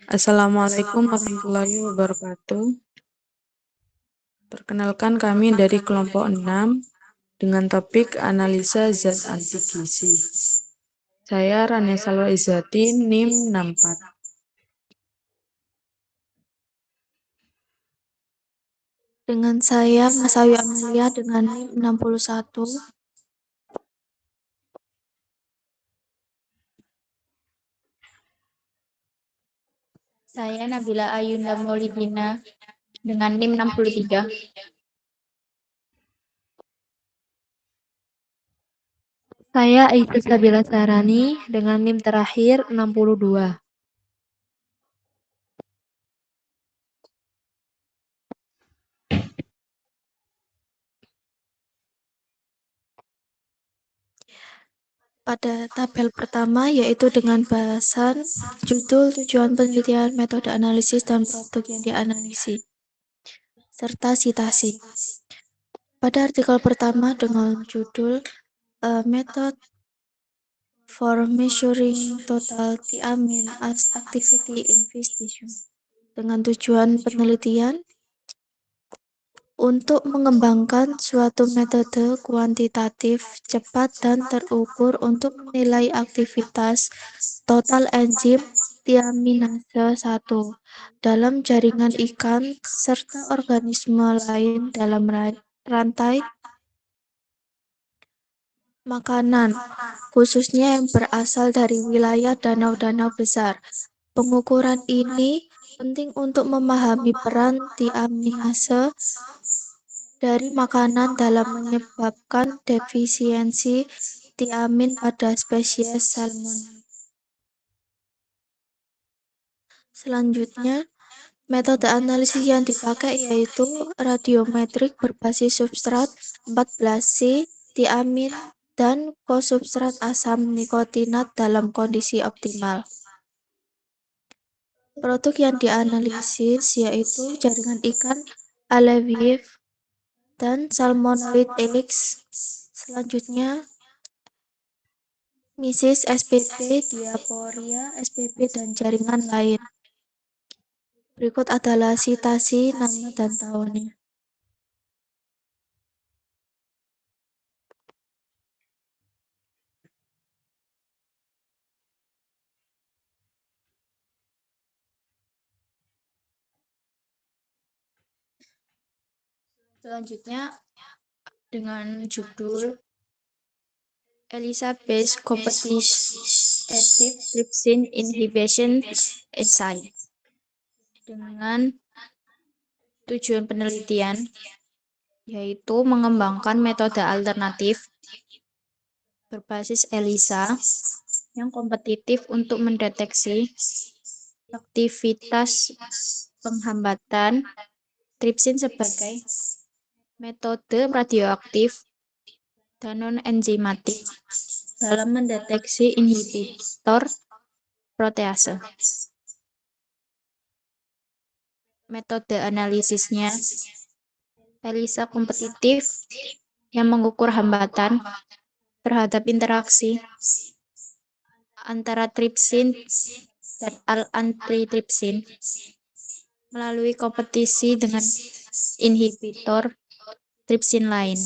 Assalamualaikum warahmatullahi wabarakatuh. Perkenalkan kami dari kelompok 6 dengan topik analisa zat anti gizi. Saya Rania Salwa Izzati, NIM 64. Dengan saya, Mas Ayu Amelia dengan NIM 61. Saya Nabila Ayunda Maulidina dengan NIM 63. Saya Aisyah Sabila Sarani dengan NIM terakhir 62. Pada tabel pertama yaitu dengan bahasan judul, tujuan penelitian, metode analisis, dan produk yang dianalisis, serta sitasi. Pada artikel pertama dengan judul Method for Measuring Total Thiamine as Activity in Fish Tissue. Dengan tujuan penelitian untuk mengembangkan suatu metode kuantitatif cepat dan terukur untuk menilai aktivitas total enzim tiaminase 1 dalam jaringan ikan serta organisme lain dalam rantai makanan, khususnya yang berasal dari wilayah danau-danau besar. Pengukuran ini penting untuk memahami peran tiaminase dari makanan dalam menyebabkan defisiensi tiamin pada spesies salmon. Selanjutnya, metode analisis yang dipakai yaitu radiometrik berbasis substrat 14C tiamin dan kosubstrat asam nikotinat dalam kondisi optimal. Produk yang dianalisis yaitu jaringan ikan alewive dan salmonoid elix. Selanjutnya, misis SPP, diaporia SPP, dan jaringan lain. Berikut adalah sitasi nama dan tahunnya. Selanjutnya dengan judul ELISA-based competitive trypsin inhibition assay. Dengan tujuan penelitian yaitu mengembangkan metode alternatif berbasis ELISA yang kompetitif untuk mendeteksi aktivitas penghambatan tripsin sebagai metode radioaktif dan non-enzimatik dalam mendeteksi inhibitor protease. Metode analisisnya ELISA kompetitif yang mengukur hambatan terhadap interaksi antara tripsin dan antitripsin melalui kompetisi dengan inhibitor tripsin lain.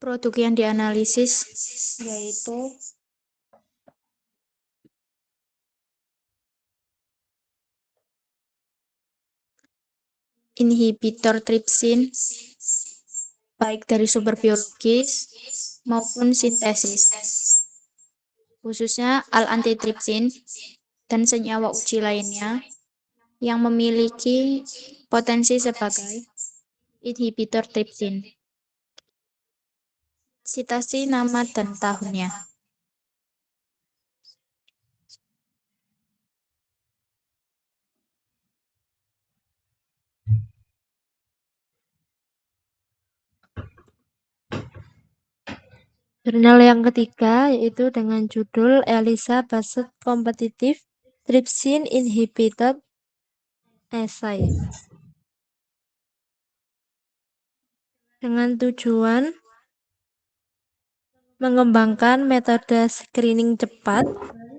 Produk yang dianalisis yaitu inhibitor tripsin baik dari sumber biologis maupun sintesis, khususnya al-antitripsin dan senyawa uji lainnya yang memiliki potensi sebagai inhibitor tripsin. Sitasi nama dan tahunnya. Jurnal yang ketiga yaitu dengan judul ELISA Based Competitive Trypsin Inhibitor Assay. Dengan tujuan mengembangkan metode screening cepat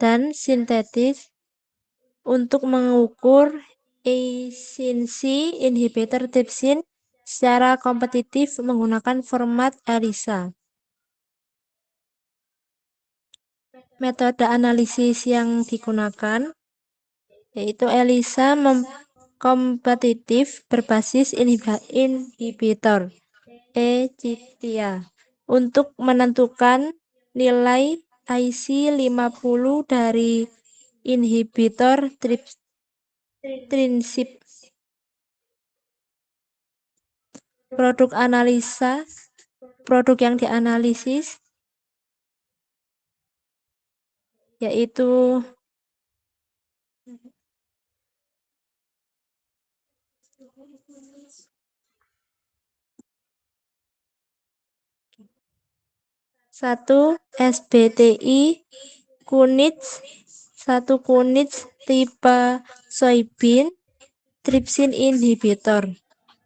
dan sintetis untuk mengukur esensi inhibitor tripsin secara kompetitif menggunakan format ELISA. Metode analisis yang digunakan yaitu ELISA kompetitif berbasis inhibitor (CITIA) untuk menentukan nilai IC50 dari inhibitor trinsip. Produk yang dianalisis yaitu satu SBTI Kunitz, satu Kunitz tipe soybean tripsin inhibitor.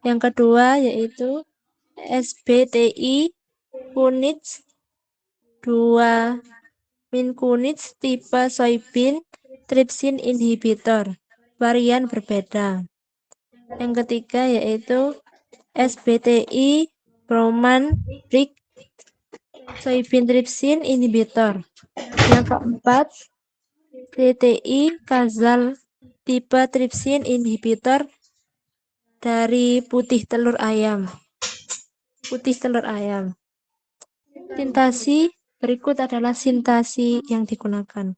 Yang kedua yaitu SBTI Kunitz 2 Kunitz tipe soybean tripsin inhibitor, varian berbeda. Yang ketiga yaitu SBTI Bowman Brick soybean tripsin inhibitor. Yang keempat DTI Kazal tipe tripsin inhibitor dari putih telur ayam. Sintasi berikut adalah sintasi yang digunakan.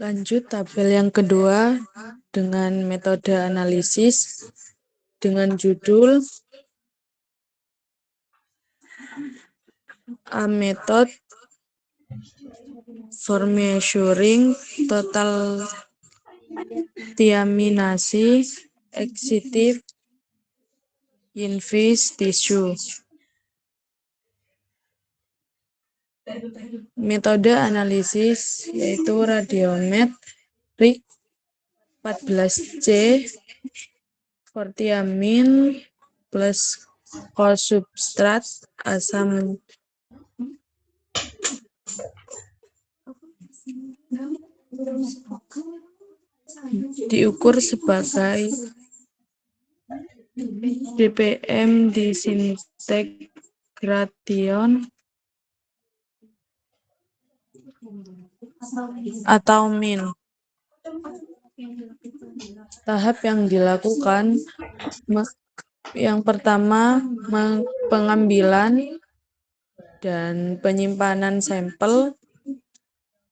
Lanjut tabel yang kedua dengan metode analisis dengan judul A method for measuring total thiaminase excited in fish tissue. Metode analisis yaitu radiometrik 14C for thiamin plus co-substrat asam diukur sebagai dpm disintegration atau min. Tahap yang dilakukan yang pertama pengambilan dan penyimpanan sampel,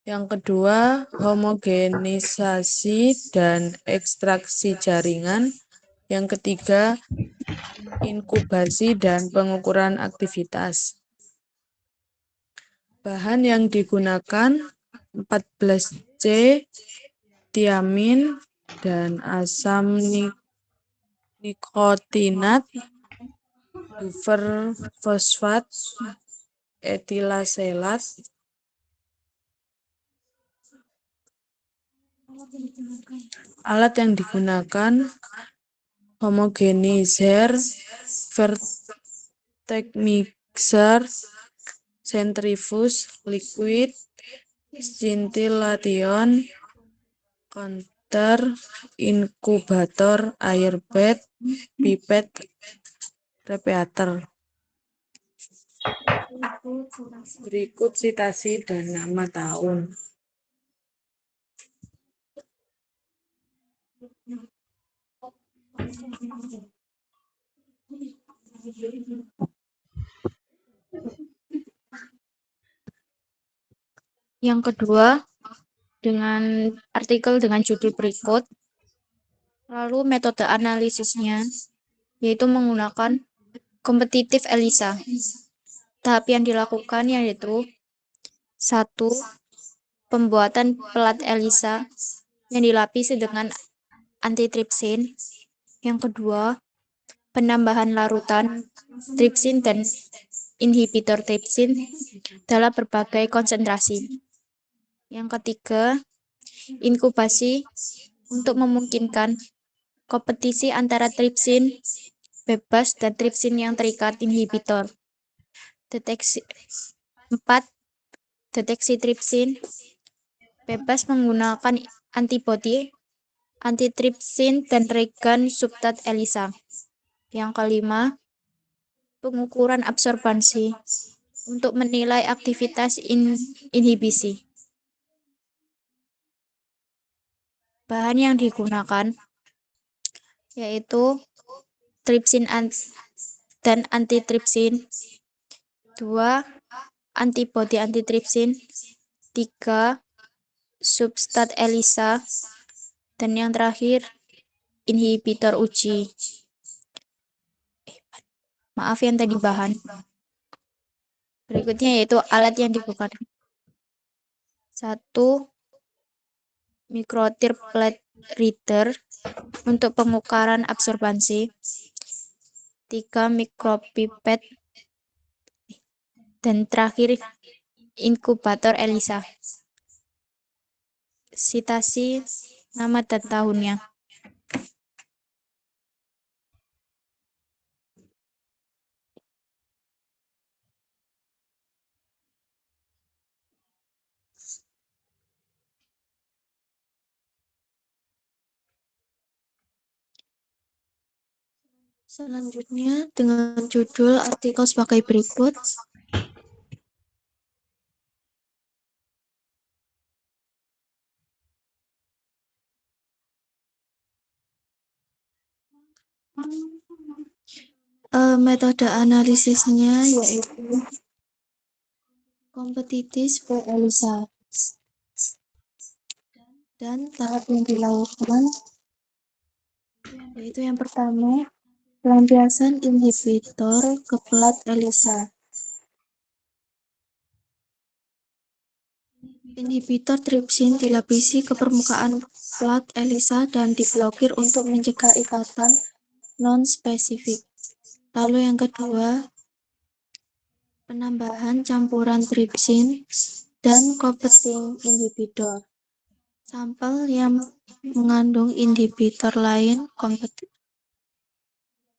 yang kedua homogenisasi dan ekstraksi jaringan, yang ketiga inkubasi dan pengukuran aktivitas. Bahan yang digunakan 14C thiamin dan asam nikotinat, buffer fosfat, etilaselat. Alat yang digunakan homogenizer, vertex mixer, centrifuge, liquid scintillation, counter, inkubator, airbag, pipet, repeater. Berikut sitasi dan nama tahun. Yang kedua, dengan artikel dengan judul berikut. Lalu metode analisisnya yaitu menggunakan kompetitif ELISA. Tahap yang dilakukan yaitu 1. Pembuatan pelat ELISA yang dilapisi dengan antitripsin. Yang kedua, penambahan larutan tripsin dan inhibitor tripsin dalam berbagai konsentrasi. Yang ketiga, inkubasi untuk memungkinkan kompetisi antara tripsin bebas dan tripsin yang terikat inhibitor. Deteksi 4. Deteksi tripsin bebas menggunakan antibodi antitripsin dan regan substrat ELISA. Yang kelima, pengukuran absorbansi untuk menilai aktivitas inhibisi. Bahan yang digunakan yaitu tripsin dan antitripsin, 2. Antibodi antitripsin, 3. Substrat ELISA, dan yang terakhir inhibitor uji. Maaf yang tadi bahan. Berikutnya yaitu alat yang digunakan. 1. Microtir plate reader untuk pengukuran absorbansi, 3. Micropipette, dan terakhir inkubator ELISA. Sitasi nama dan tahunnya. Selanjutnya dengan judul artikel sebagai berikut. Metode analisisnya yaitu kompetitif ELISA, dan tahap yang dilakukan yaitu yang pertama, pelampiasan inhibitor ke plat ELISA. Inhibitor tripsin dilapisi ke permukaan plat ELISA dan diblokir untuk mencegah ikatan non-spesifik. Lalu yang kedua, penambahan campuran tripsin dan competing inhibitor. Sampel yang mengandung inhibitor lain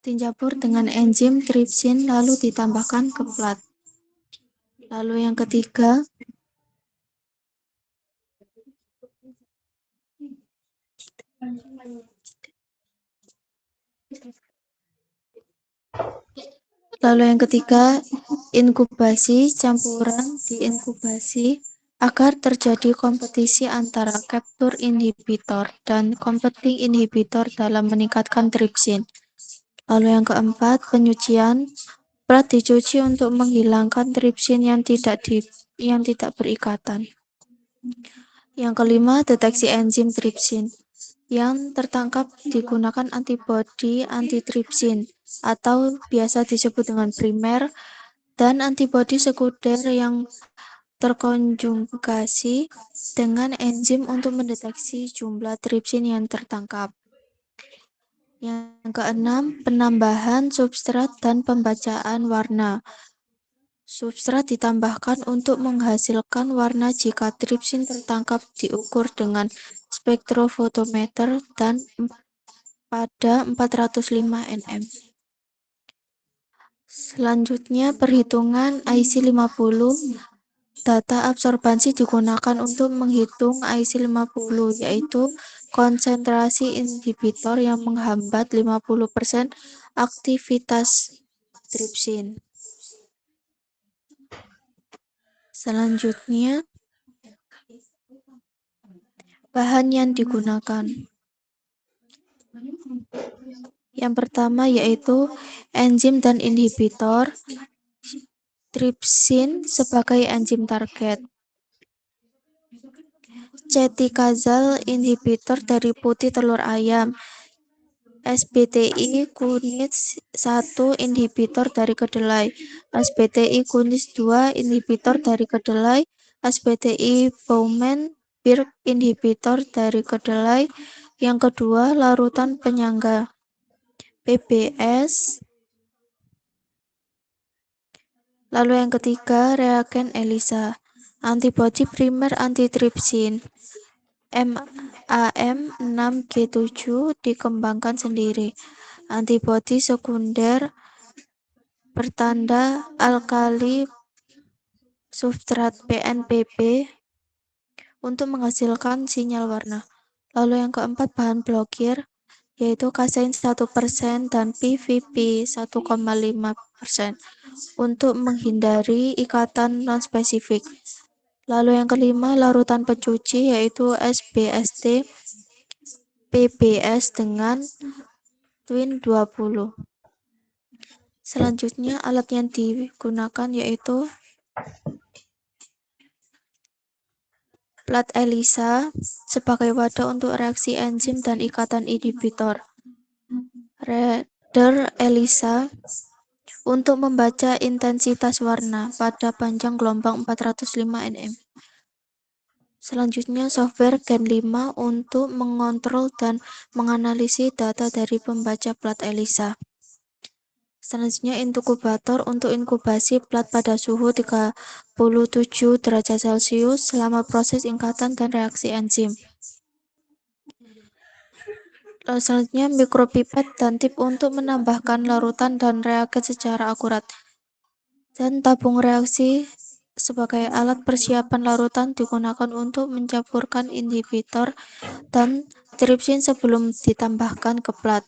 dicampur dengan enzim tripsin lalu ditambahkan ke plat. Lalu yang ketiga, inkubasi campuran diinkubasi agar terjadi kompetisi antara capture inhibitor dan competing inhibitor dalam meningkatkan tripsin. Lalu yang keempat, penyucian. Plat dicuci untuk menghilangkan tripsin yang tidak berikatan. Yang kelima, deteksi enzim tripsin. Yang tertangkap digunakan antibodi antitripsin atau biasa disebut dengan primer, dan antibodi sekunder yang terkonjugasi dengan enzim untuk mendeteksi jumlah tripsin yang tertangkap. Yang keenam, penambahan substrat dan pembacaan warna. Substrat ditambahkan untuk menghasilkan warna jika tripsin tertangkap diukur dengan spektrofotometer dan pada 405 nm. Selanjutnya, perhitungan IC50. Data absorbansi digunakan untuk menghitung IC50, yaitu konsentrasi inhibitor yang menghambat 50% aktivitas tripsin. Selanjutnya, bahan yang digunakan. Yang pertama yaitu enzim dan inhibitor tripsin sebagai enzim target. Cetikazal inhibitor dari putih telur ayam. SBTI kunis 1 inhibitor dari kedelai. SBTI kunis 2 inhibitor dari kedelai. SBTI Bowman Birk inhibitor dari kedelai. Yang kedua, larutan penyangga. PBS Lalu yang ketiga, reagen ELISA. Antibodi primer antitripsin MAM6G7 dikembangkan sendiri. Antibodi sekunder bertanda alkali substrat PNPB untuk menghasilkan sinyal warna. Lalu yang keempat, bahan blokir, yaitu kasein 1% dan PVP 1,5% untuk menghindari ikatan non-spesifik. Lalu yang kelima, larutan pencuci, yaitu SBST PBS dengan Twin 20. Selanjutnya, alat yang digunakan yaitu plat ELISA sebagai wadah untuk reaksi enzim dan ikatan inhibitor. Reader ELISA untuk membaca intensitas warna pada panjang gelombang 405 nm. Selanjutnya, software Gen 5 untuk mengontrol dan menganalisis data dari pembaca plat ELISA. Selanjutnya, inkubator untuk inkubasi plat pada suhu 37 derajat Celcius selama proses ikatan dan reaksi enzim. Selanjutnya, mikropipet dan tip untuk menambahkan larutan dan reagen secara akurat. Dan tabung reaksi sebagai alat persiapan larutan digunakan untuk mencampurkan inhibitor dan tripsin sebelum ditambahkan ke plat.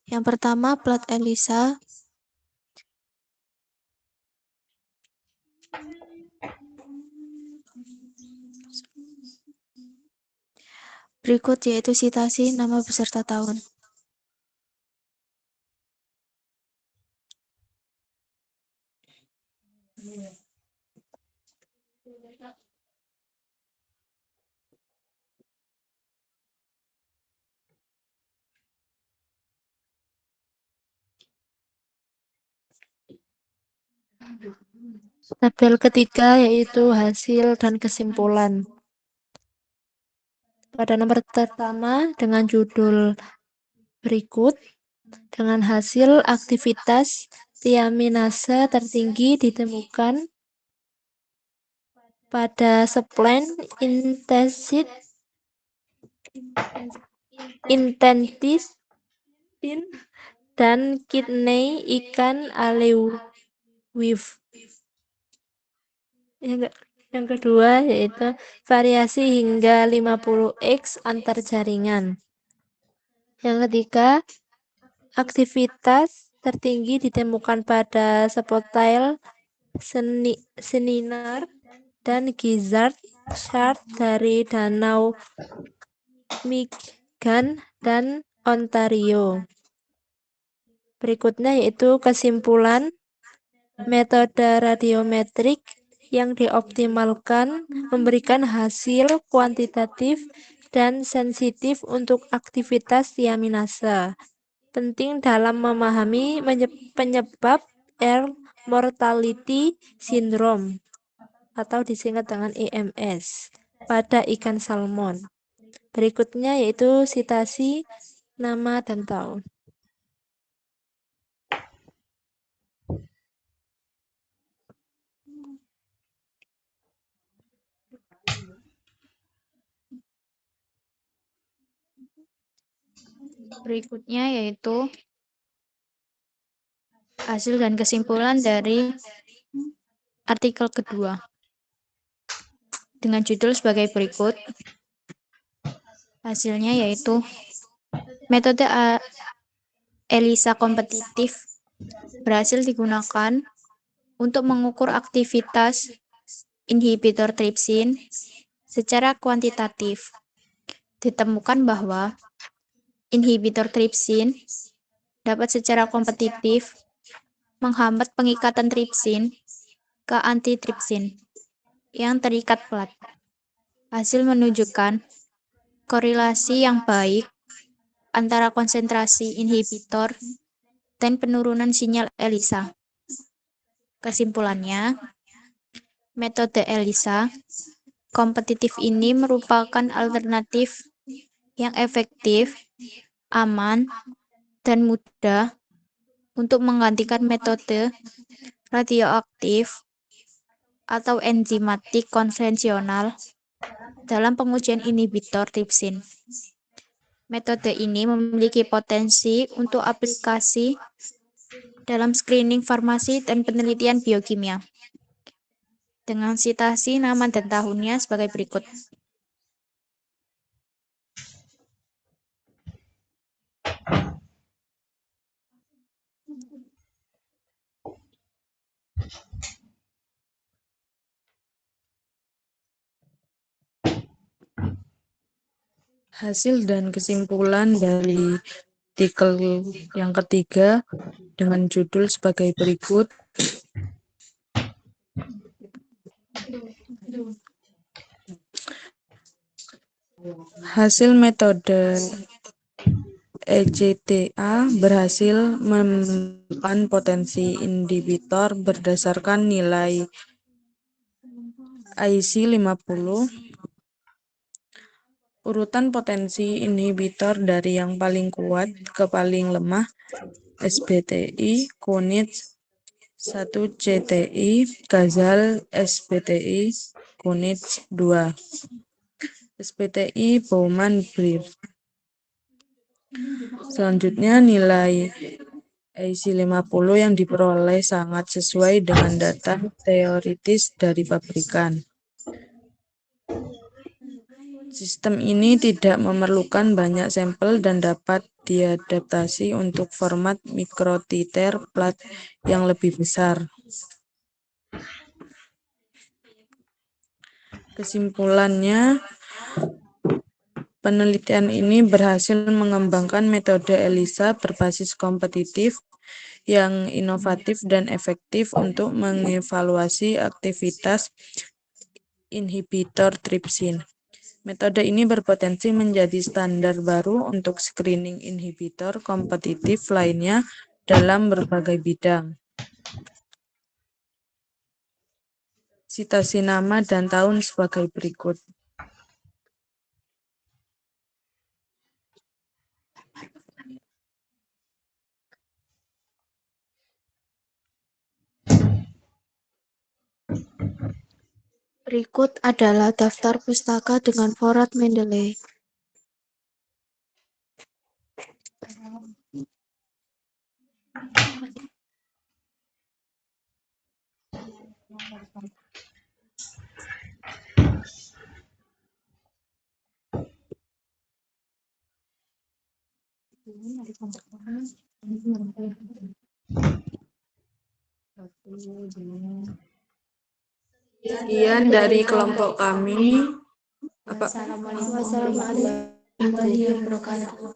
Yang pertama, plat ELISA. Berikut yaitu citasi nama beserta tahun. Tabel ketiga yaitu hasil dan kesimpulan. Pada nomor pertama dengan judul berikut, dengan hasil aktivitas tiaminase tertinggi ditemukan pada spleen intestin dan kidney ikan alewife. Yang kedua yaitu variasi hingga 50x antar jaringan. Yang ketiga, aktivitas tertinggi ditemukan pada Spotail, Seninar, dan Gizzard Shard dari Danau Michigan dan Ontario. Berikutnya yaitu kesimpulan metode radiometrik yang dioptimalkan memberikan hasil kuantitatif dan sensitif untuk aktivitas tiaminase. Penting dalam memahami penyebab Early Mortality Syndrome atau disingkat dengan EMS pada ikan salmon. Berikutnya yaitu citasi nama dan tahun. Berikutnya yaitu hasil dan kesimpulan dari artikel kedua dengan judul sebagai berikut. Hasilnya yaitu metode ELISA kompetitif berhasil digunakan untuk mengukur aktivitas inhibitor tripsin secara kuantitatif. Ditemukan bahwa inhibitor tripsin dapat secara kompetitif menghambat pengikatan tripsin ke antitripsin yang terikat plat. Hasil menunjukkan korelasi yang baik antara konsentrasi inhibitor dan penurunan sinyal ELISA. Kesimpulannya, metode ELISA kompetitif ini merupakan alternatif yang efektif, aman, dan mudah untuk menggantikan metode radioaktif, atau enzimatik konvensional dalam pengujian inhibitor tripsin. Metode ini memiliki potensi untuk aplikasi dalam screening farmasi dan penelitian biokimia. Dengan sitasi nama dan tahunnya sebagai berikut. Hasil dan kesimpulan dari artikel yang ketiga dengan judul sebagai berikut. Hasil metode ECTA berhasil menemukan potensi inhibitor berdasarkan nilai IC50. Urutan potensi inhibitor dari yang paling kuat ke paling lemah, SBTI, Kunitz 1 CTI, Ghazal SBTI, Kunitz 2. SBTI Bowman Brier. Selanjutnya nilai IC50 yang diperoleh sangat sesuai dengan data teoritis dari pabrikan. Sistem ini tidak memerlukan banyak sampel dan dapat diadaptasi untuk format mikrotiter plat yang lebih besar. Kesimpulannya, penelitian ini berhasil mengembangkan metode ELISA berbasis kompetitif yang inovatif dan efektif untuk mengevaluasi aktivitas inhibitor tripsin. Metode ini berpotensi menjadi standar baru untuk screening inhibitor kompetitif lainnya dalam berbagai bidang. Sitasi nama dan tahun sebagai berikut. Berikut adalah daftar pustaka dengan Forrat Mendeley. Sekian dari kelompok kami. Wassalamualaikum warahmatullahi wabarakatuh.